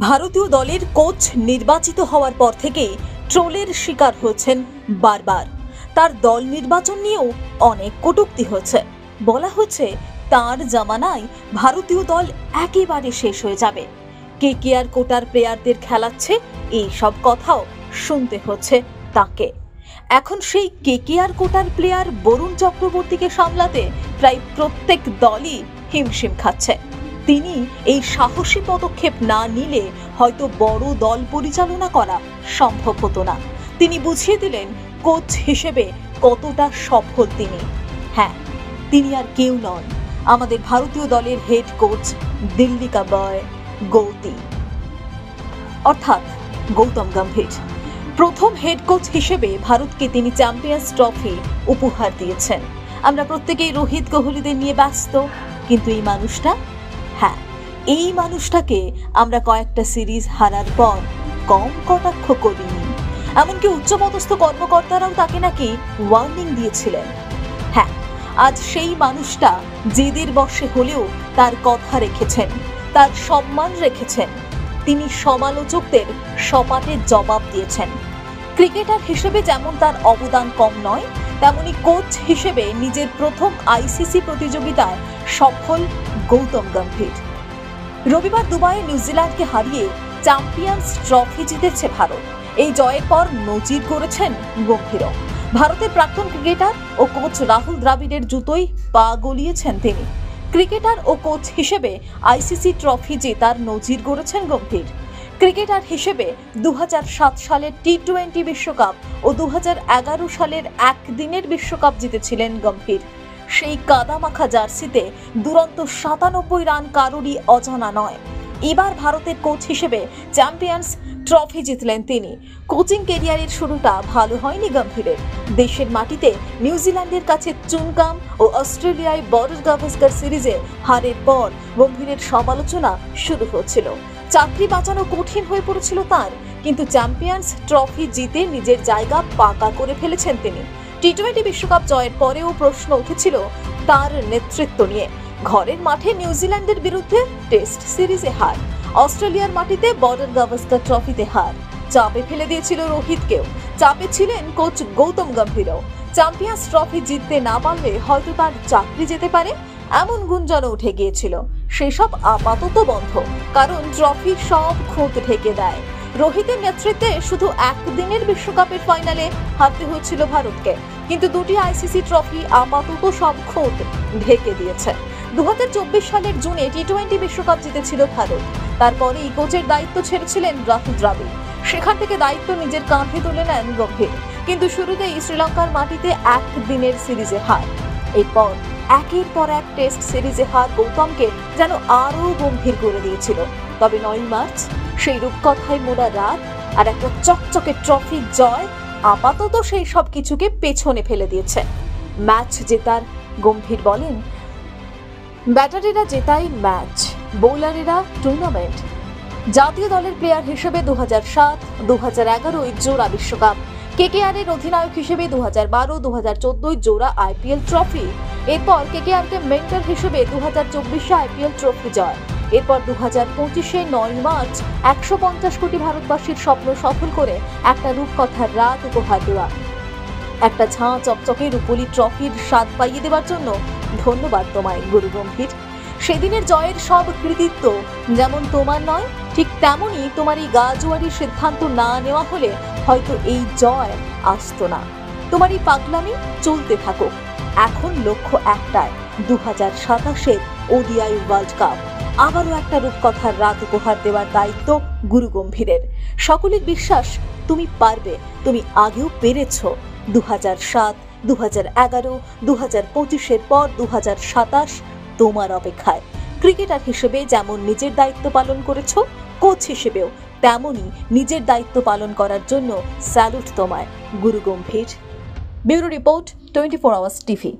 ভারতীয় দলের কোচ নির্বাচিত হওয়ার পর থেকে ট্রোলের শিকার হয়েছেন বারবার। তার দল নির্বাচন নিয়েও অনেক কটূক্তি হয়েছে। বলা হচ্ছে তার জামানায় ভারতীয় দল একেবারে শেষ হয়ে যাবে। কেকেআর কোটার প্লেয়ারদের খেলাচ্ছে, এই সব কথাও শুনতে হচ্ছে তাকে। এখন সেই কেকেআর কোটার প্লেয়ার বরুণ চক্রবর্তীকে সামলাতে প্রায় প্রত্যেক দলই হিমশিম খাচ্ছে। তিনি এই সাহসী পদক্ষেপ না নিলে হয়তো বড় দল পরিচালনা করা সম্ভব হতো না। তিনি বুঝিয়ে দিলেন কোচ হিসেবে কতটা সফল তিনি। হ্যাঁ, তিনি আর কেউ নন, আমাদের ভারতীয় দলের হেড কোচ দিল্লি কা বয় গৌতী, অর্থাৎ গৌতম গম্ভীর। প্রথম হেড কোচ হিসেবে ভারতকে তিনি চ্যাম্পিয়ন্স ট্রফি উপহার দিয়েছেন। আমরা প্রত্যেকেই রোহিত কোহলিদের নিয়ে ব্যস্ত, কিন্তু এই মানুষটা, হ্যাঁ, এই মানুষটাকে আমরা কয়েকটা সিরিজ হারার পর কম কটাক্ষ করিনি। এমনকি উচ্চপদস্থ কর্মকর্তারাও তাকে নাকি ওয়ার্নিং দিয়েছিলেন। হ্যাঁ, আজ সেই মানুষটা জেদের বশে হলেও তার কথা রেখেছেন, তার সম্মান রেখেছেন। তিনি সমালোচকদের সপাটে জবাব দিয়েছেন। ক্রিকেটার হিসেবে যেমন তার অবদান কম নয়, তেমনি কোচ হিসেবে নিজের প্রথম আইসিসি প্রতিযোগিতায় সফল গৌতম গম্ভীর। রবিবার দুবাইয়ে নিউজিল্যান্ডকে হারিয়ে চ্যাম্পিয়ন্স ট্রফি জিতেছে ভারত। এই জয়ের পর নজির গড়েছেন গম্ভীরও। ভারতের প্রাক্তন ক্রিকেটার ও কোচ রাহুল দ্রাবিড়ের জুতোই পা গলিয়েছেন তিনি। ক্রিকেটার ও কোচ হিসেবে আইসিসি ট্রফি জেতার নজির গড়েছেন গম্ভীর। ক্রিকেটার হিসেবে 2007 সালের টি-20 বিশ্বকাপ ও 2011 সালের একদিনের বিশ্বকাপ জিতেছিলেন গম্ভীর। সেই কাদামাখা জার্সিতে দুরন্ত 97 রান কারোরই অজানা নয়। এবার ভারতের কোচ হিসেবে চ্যাম্পিয়ন্স ট্রফি জিতলেন তিনি। কোচিং ক্যারিয়ারের শুরুটা ভালো হয়নি গম্ভীরের। দেশের মাটিতে নিউজিল্যান্ডের কাছে চুনকাম ও অস্ট্রেলিয়ায় বর্ডার গাভাস্কার সিরিজে হারের পর গম্ভীরের সমালোচনা শুরু হয়েছিল। চাকরি বাঁচানো কঠিন হয়ে পড়েছিল তার, কিন্তু চ্যাম্পিয়ন্স ট্রফি জিতে নিজের জায়গা পাকা করে ফেলেছেন তিনি। টি-20 বিশ্বকাপ জয়ের পরেও প্রশ্ন উঠেছিল তার নেতৃত্ব নিয়ে। ঘরের মাঠে নিউজিল্যান্ডের বিরুদ্ধে টেস্ট সিরিজে হার, অস্ট্রেলিয়ার মাটিতে বর্ডার গাভাস্কার ট্রফিতে হার চাপে ফেলে দিয়েছিল রোহিতকেও। চাপে ছিলেন কোচ গৌতম গম্ভীরও। চ্যাম্পিয়ন্স ট্রফি জিততে না পারলে হয়তো তার চাকরি যেতে পারে, এমন গুঞ্জনও উঠে গিয়েছিল। সেসব আপাতত বন্ধ, কারণ ট্রফি সব খুঁত ঢেকে দেয়। রোহিতের নেতৃত্বে শুধু একদিনের বিশ্বকাপের ফাইনালে হারতে হয়েছিল ভারতকে, কিন্তু দুটি আইসিসি ট্রফি আপাতত সব খুঁত ঢেকে দিয়েছে। 2024 সালের জুনে টি-20 বিশ্বকাপ জিতেছিল ভারত। তারপরেই কোচের দায়িত্ব ছেড়েছিলেন রাহুল দ্রাবিড়। সেখান থেকে দায়িত্ব নিজের কাঁধে তুলে নেন গম্ভীর, কিন্তু শুরুতেই শ্রীলঙ্কার মাটিতে একদিনের সিরিজে হার। এরপর একের পর এক টেস্ট সিরিজে হার গৌতমকে যেন আরও গম্ভীর করে দিয়েছিল। তবে 9 মার্চ সেই রূপকথায় মোড়া রাত আর একটা চকচকে ট্রফি জয় আপাতত সেই সব কিছুকে পেছনে ফেলে দিয়েছে। ম্যাচ জেতার গম্ভীর বলেন, ব্যাটারিরা জেতাই ম্যাচ, বোলারেরা টুর্নামেন্ট। জাতীয় দলের প্লেয়ার হিসেবে 2007, 2011 জোড়া বিশ্বকাপ, কেকেআর এর অধিনায়ক হিসেবে 2012, 2014 জোড়া আইপিএল ট্রফি। এরপর কেকেআরকে মেন্টর হিসেবে 2024 আইপিএল ট্রফি জয়। এরপর 2025 9 মার্চ 150 কোটি ভারতবাসীর স্বপ্ন সফল করে একটা রূপকথার রাত উপহার দেওয়া। একটা ঝাঁ চকচকে রূপোলি ট্রফির স্বাদ পাইয়ে দেওয়ার জন্য ধন্যবাদ তোমায় গুরু গম্ভীর। সেদিনের জয়ের সব কৃতিত্ব যেমন তোমার নয়, ঠিক তেমনি তোমার এই গাজুয়ারির সিদ্ধান্ত না নেওয়া হলে হয়তো এই জয় আসতো না। তোমার এই পাগলামি চলতে থাকুক। এখন লক্ষ্য একটাই, 2027 ওডিআই ওয়ার্ল্ড কাপ। আবারও একটা রূপকথার রাত উপহার দেওয়ার দায়িত্ব গুরু গম্ভীরের। সকলের বিশ্বাস তুমি পারবে, তুমি আগেও পেরেছ। 2007, 2011, 2025 পর 2027 তোমার অপেক্ষায়। ক্রিকেটার হিসেবে যেমন নিজের দায়িত্ব পালন করেছো, কোচ হিসেবেও তেমনই নিজের দায়িত্ব পালন করার জন্য স্যালুট তোমায় গুরু Gambhir. Bureau report, 24 hours TV.